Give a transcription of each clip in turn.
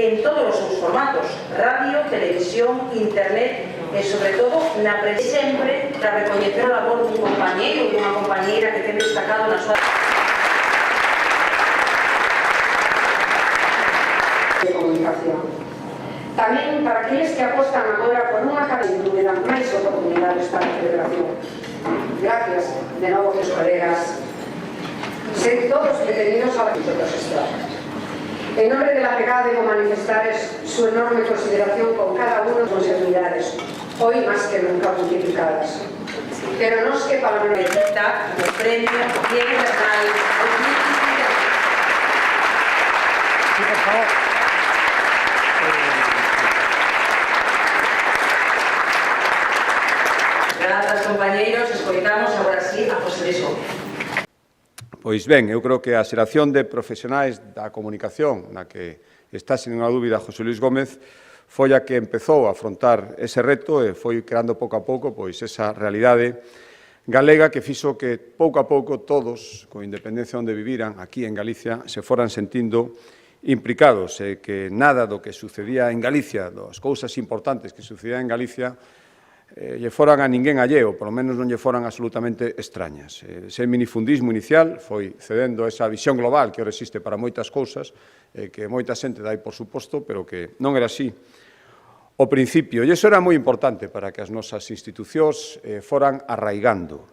en todos os seus formatos, radio, televisión, internet e, sobre todo, na sempre para recoñecer a labor dun compañeiro ou dunha compañeira que ten destacado na súa de comunicación. Tamén para aqueles que apostan agora por unha candidatura dan máis oportunidades para a celebración. Gracias de novo, meus colegas. Sed todos bienvenidos a la Junta de Estradas. En nombre de la pegada debo manifestarles su enorme consideración con cada uno de sus responsabilidades, hoy más que nunca multiplicadas. Pero no es que para la visita como premio Diego Bernal 2017. Sí, por favor. Grazas, compañeiros. Escoitamos agora sí a José Luis Gómez. Pois ben, eu creo que a xeración de profesionais da comunicación na que está sin unha dúbida José Luis Gómez foi a que empezou a afrontar ese reto e foi creando pouco a pouco pois esa realidade galega que fixo que pouco a pouco todos, con independencia onde viviran aquí en Galicia, se foran sentindo implicados e que nada do que sucedía en Galicia, das cousas importantes que sucedían en Galicia, lle foran a ninguén alleo, polo menos non lle foran absolutamente extrañas. Ese minifundismo inicial foi cedendo esa visión global que ora existe para moitas cousas, que moita xente dai por suposto, pero que non era así ao principio. E iso era moi importante para que as nosas institucións foran arraigando.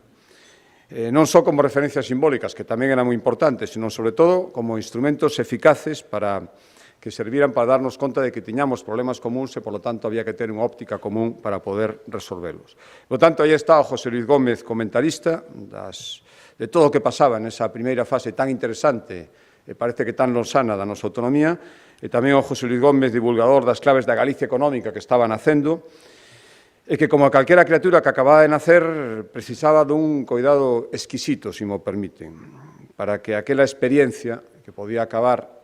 Non só como referencias simbólicas, que tamén eran moi importantes, sino, sobre todo, como instrumentos eficaces para que serviran para darnos conta de que tiñamos problemas comuns e, polo tanto, había que ter unha óptica común para poder resolvelos. Por tanto, aí está o José Luis Gómez, comentarista de todo o que pasaba nesa primeira fase tan interesante e parece que tan lonsana da nosa autonomía, e tamén o José Luis Gómez, divulgador das claves da Galicia económica que estaba nacendo, e que, como calquera criatura que acababa de nacer, precisaba dun coidado exquisito, se mo permiten, para que aquela experiencia que podía acabar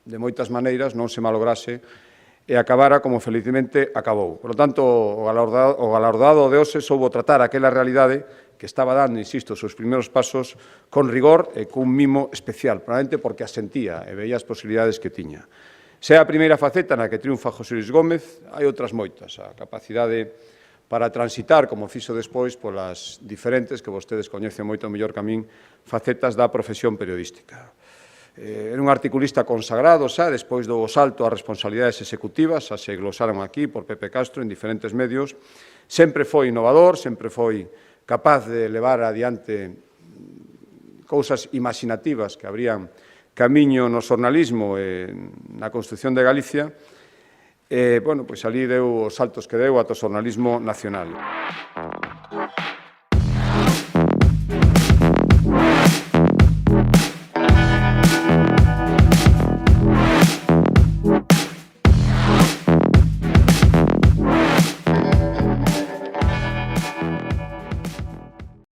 de moitas maneiras non se malograse e acabara como felizmente acabou. Por lo tanto, o galardado de hoxe soubo tratar aquela realidade que estaba dando, insisto, os seus primeiros pasos con rigor e cun mimo especial, probablemente porque a sentía e veía as posibilidades que tiña. Se é a primeira faceta na que triunfa José Luis Gómez, hai outras moitas. A capacidade para transitar, como fixo despois, polas diferentes, que vostedes coñecen moito mellor que a min, facetas da profesión periodística. Era un articulista consagrado xa, despois do salto ás responsabilidades executivas, xa se glosaron aquí por Pepe Castro en diferentes medios. Sempre foi innovador, sempre foi capaz de levar adiante cousas imaginativas que abrían camiño no xornalismo e na construción de Galicia. Bueno, pois ali deu os saltos que deu ata o xornalismo nacional.